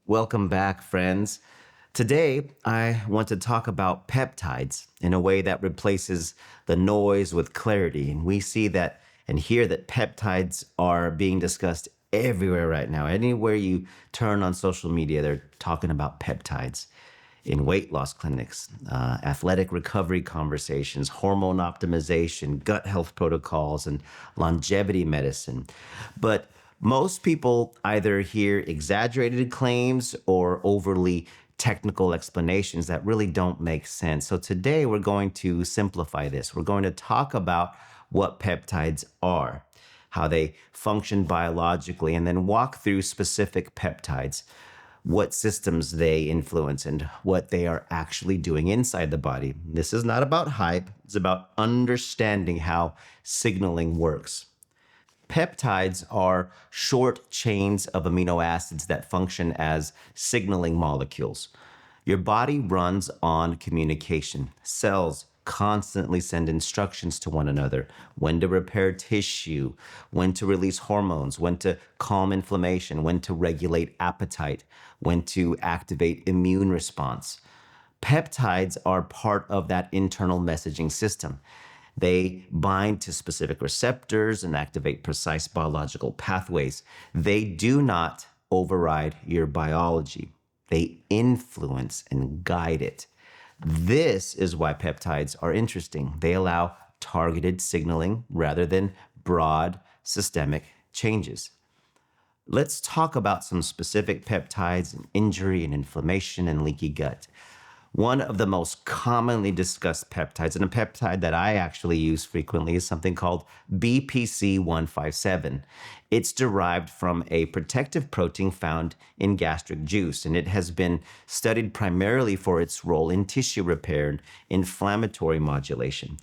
Welcome back, friends. Today, I want to talk about peptides in a way that replaces the noise with clarity. And we see that and hear that peptides are being discussed everywhere right now. Anywhere you turn on social media, they're talking about peptides in weight loss clinics, athletic recovery conversations, hormone optimization, gut health protocols, and longevity medicine. But most people either hear exaggerated claims or overly technical explanations that really don't make sense. So today we're going to simplify this. We're going to talk about what peptides are, how they function biologically, and then walk through specific peptides, what systems they influence, and what they are actually doing inside the body. This is not about hype, it's about understanding how signaling works. Peptides are short chains of amino acids that function as signaling molecules. Your body runs on communication. Cells constantly send instructions to one another: when to repair tissue, when to release hormones, when to calm inflammation, when to regulate appetite, when to activate immune response. Peptides are part of that internal messaging system. They bind to specific receptors and activate precise biological pathways. They do not override your biology. They influence and guide it. This is why peptides are interesting. They allow targeted signaling rather than broad systemic changes. Let's talk about some specific peptides and injury and inflammation and leaky gut. One of the most commonly discussed peptides, and a peptide that I actually use frequently, is something called BPC 157. It's derived from a protective protein found in gastric juice, and it has been studied primarily for its role in tissue repair and inflammatory modulation.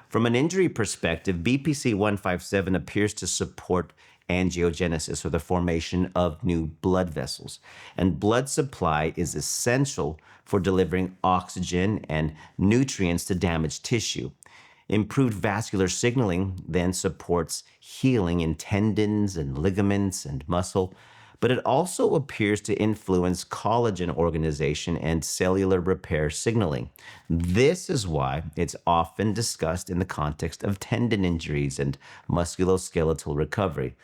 From an injury perspective, BPC 157 appears to support angiogenesis, or the formation of new blood vessels. And blood supply is essential for delivering oxygen and nutrients to damaged tissue. Improved vascular signaling then supports healing in tendons and ligaments and muscle, but it also appears to influence collagen organization and cellular repair signaling. This is why it's often discussed in the context of tendon injuries and musculoskeletal recovery.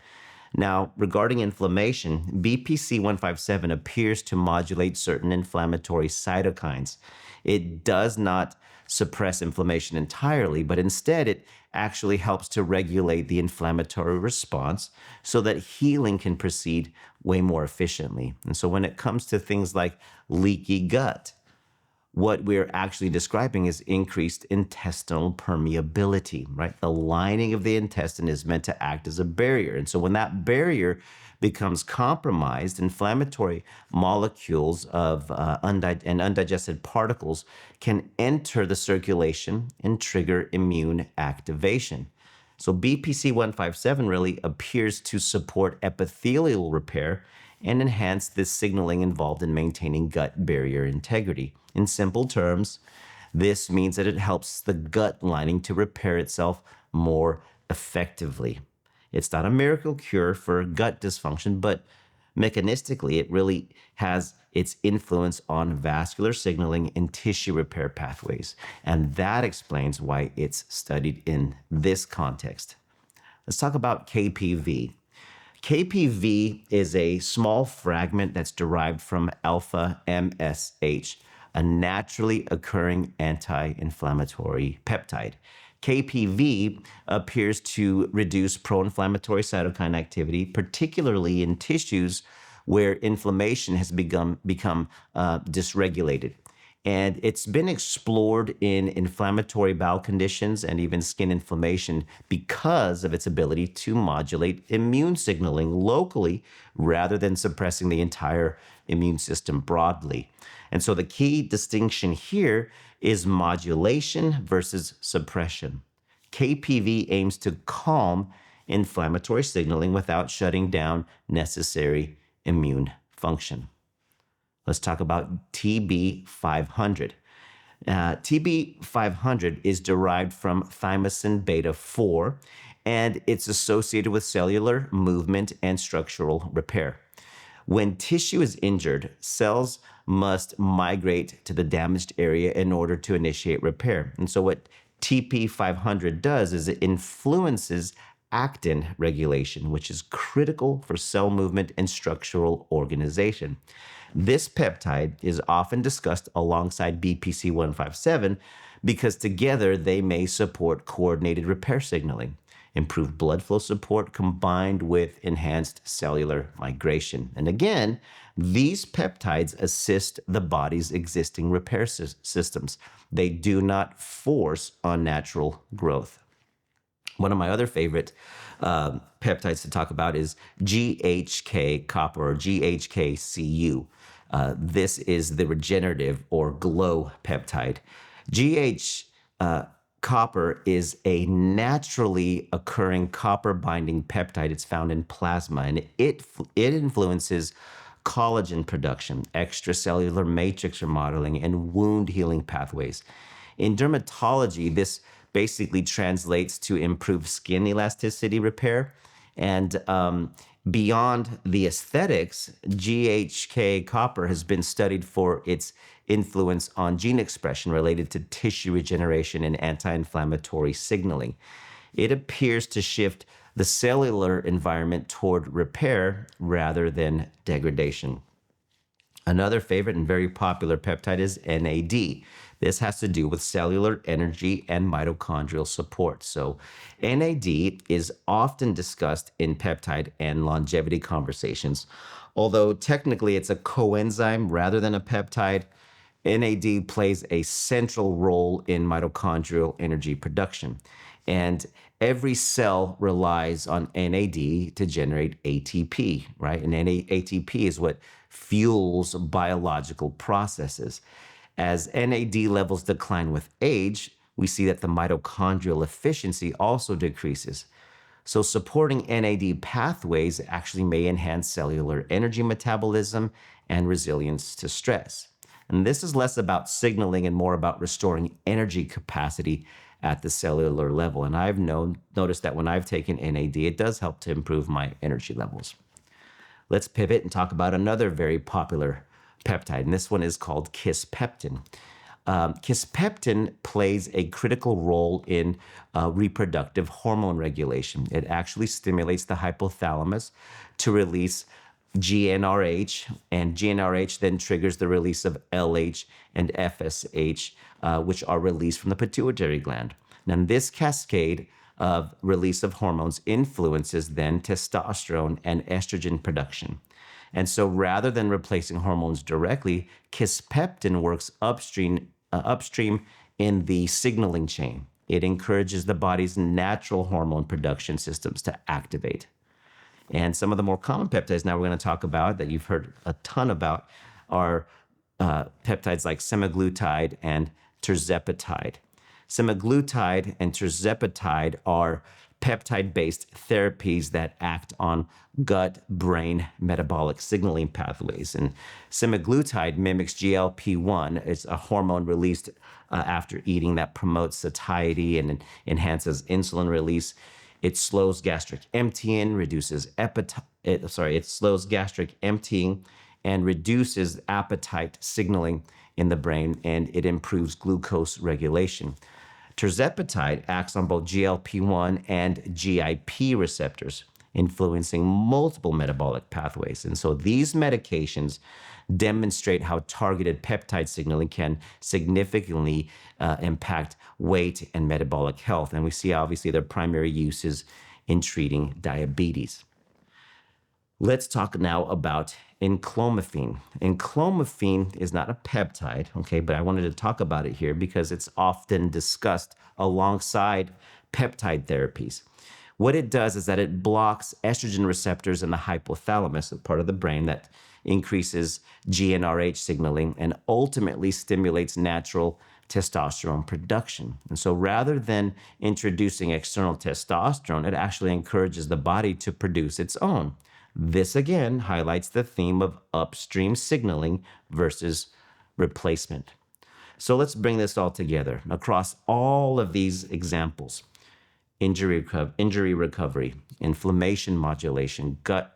Now, regarding inflammation, BPC 157 appears to modulate certain inflammatory cytokines. It does not suppress inflammation entirely, but instead it actually helps to regulate the inflammatory response so that healing can proceed way more efficiently. And so when it comes to things like leaky gut, what we're actually describing is increased intestinal permeability, right? The lining of the intestine is meant to act as a barrier. And so when that barrier becomes compromised, inflammatory molecules of undigested particles can enter the circulation and trigger immune activation. So BPC 157 really appears to support epithelial repair and enhance this signaling involved in maintaining gut barrier integrity. In simple terms, this means that it helps the gut lining to repair itself more effectively. It's not a miracle cure for gut dysfunction, but mechanistically, it really has its influence on vascular signaling and tissue repair pathways. And that explains why it's studied in this context. Let's talk about KPV. KPV is a small fragment that's derived from alpha MSH, a naturally occurring anti-inflammatory peptide. KPV appears to reduce pro-inflammatory cytokine activity, particularly in tissues where inflammation has become dysregulated. And it's been explored in inflammatory bowel conditions and even skin inflammation because of its ability to modulate immune signaling locally rather than suppressing the entire immune system broadly. And so the key distinction here is modulation versus suppression. KPV aims to calm inflammatory signaling without shutting down necessary immune function. Let's talk about TB500. TB500 is derived from thymosin beta 4, and it's associated with cellular movement and structural repair. When tissue is injured, cells must migrate to the damaged area in order to initiate repair. And so, what TP500 does is it influences actin regulation, which is critical for cell movement and structural organization. This peptide is often discussed alongside BPC 157 because together they may support coordinated repair signaling, improved blood flow support combined with enhanced cellular migration. And again, these peptides assist the body's existing repair systems. They do not force unnatural growth. One of my other favorite peptides to talk about is GHK copper or GHKCU. This is the regenerative or glow peptide. GH copper is a naturally occurring copper binding peptide. It's found in plasma, and it influences collagen production, extracellular matrix remodeling, and wound healing pathways. In dermatology, this basically translates to improved skin elasticity repair. And beyond the aesthetics, GHK copper has been studied for its influence on gene expression related to tissue regeneration and anti-inflammatory signaling. It appears to shift the cellular environment toward repair rather than degradation. Another favorite and very popular peptide is NAD. This has to do with cellular energy and mitochondrial support. So, NAD is often discussed in peptide and longevity conversations. Although technically it's a coenzyme rather than a peptide, NAD plays a central role in mitochondrial energy production. And every cell relies on NAD to generate ATP, right? And ATP is what fuels biological processes. As NAD levels decline with age, we see that the mitochondrial efficiency also decreases. So, supporting NAD pathways actually may enhance cellular energy metabolism and resilience to stress. And this is less about signaling and more about restoring energy capacity at the cellular level. And I've noticed that when I've taken NAD, it does help to improve my energy levels. Let's pivot and talk about another very popular peptide, and this one is called kisspeptin. Kisspeptin plays a critical role in reproductive hormone regulation. It actually stimulates the hypothalamus to release GnRH, and GnRH then triggers the release of LH and FSH, which are released from the pituitary gland. Now, this cascade of release of hormones influences then testosterone and estrogen production. And so rather than replacing hormones directly, kisspeptin works upstream in the signaling chain. It encourages the body's natural hormone production systems to activate. And some of the more common peptides now we're going to talk about that you've heard a ton about are peptides like semaglutide and tirzepatide. Semaglutide and tirzepatide are peptide-based therapies that act on gut-brain metabolic signaling pathways. And semaglutide mimics GLP-1. It's a hormone released after eating that promotes satiety and enhances insulin release. It slows gastric emptying, it slows gastric emptying and reduces appetite signaling in the brain, and it improves glucose regulation. Tirzepatide acts on both GLP-1 and GIP receptors, influencing multiple metabolic pathways. And so these medications demonstrate how targeted peptide signaling can significantly impact weight and metabolic health. And we see obviously their primary uses in treating diabetes. Let's talk now about enclomiphene. Enclomiphene is not a peptide, okay, but I wanted to talk about it here because it's often discussed alongside peptide therapies. What it does is that it blocks estrogen receptors in the hypothalamus, a part of the brain that increases GnRH signaling and ultimately stimulates natural testosterone production. And so rather than introducing external testosterone, it actually encourages the body to produce its own. This again highlights the theme of upstream signaling versus replacement. So let's bring this all together. Across all of these examples, injury recovery, inflammation modulation, gut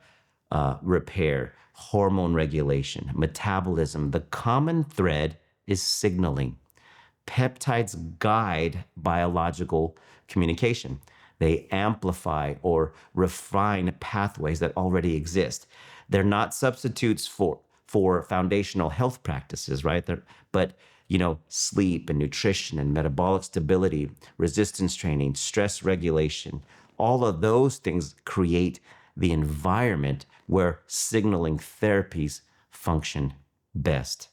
repair, hormone regulation, metabolism. The common thread is signaling. Peptides guide biological communication. They amplify or refine pathways that already exist. They're not substitutes for foundational health practices, right? But sleep and nutrition and metabolic stability, resistance training, stress regulation, all of those things create the environment where signaling therapies function best.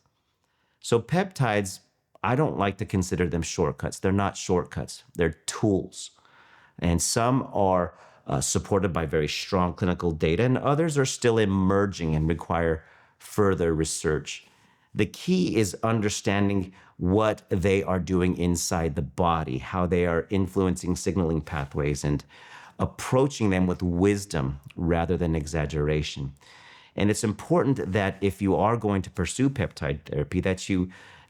So peptides, I don't like to consider them shortcuts. They're not shortcuts. They're tools. And some are supported by very strong clinical data, and others are still emerging and require further research. The key is understanding what they are doing inside the body, how they are influencing signaling pathways, and approaching them with wisdom rather than exaggeration. And it's important that if you are going to pursue peptide therapy, that you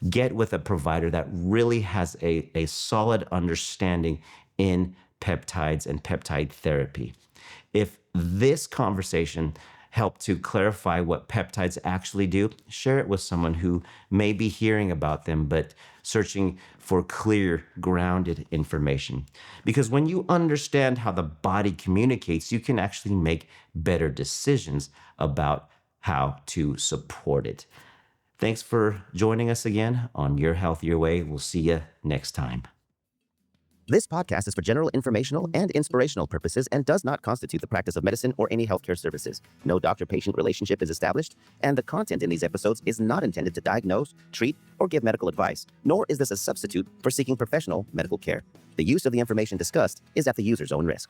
get with a provider that really has a solid understanding in peptides and peptide therapy. If this conversation helped to clarify what peptides actually do, share it with someone who may be hearing about them but searching for clear, grounded information. Because when you understand how the body communicates, you can actually make better decisions about how to support it. Thanks for joining us again on Your Health Your Way. We'll see you next time. This podcast is for general informational and inspirational purposes and does not constitute the practice of medicine or any healthcare services. No doctor-patient relationship is established, and the content in these episodes is not intended to diagnose, treat, or give medical advice, nor is this a substitute for seeking professional medical care. The use of the information discussed is at the user's own risk.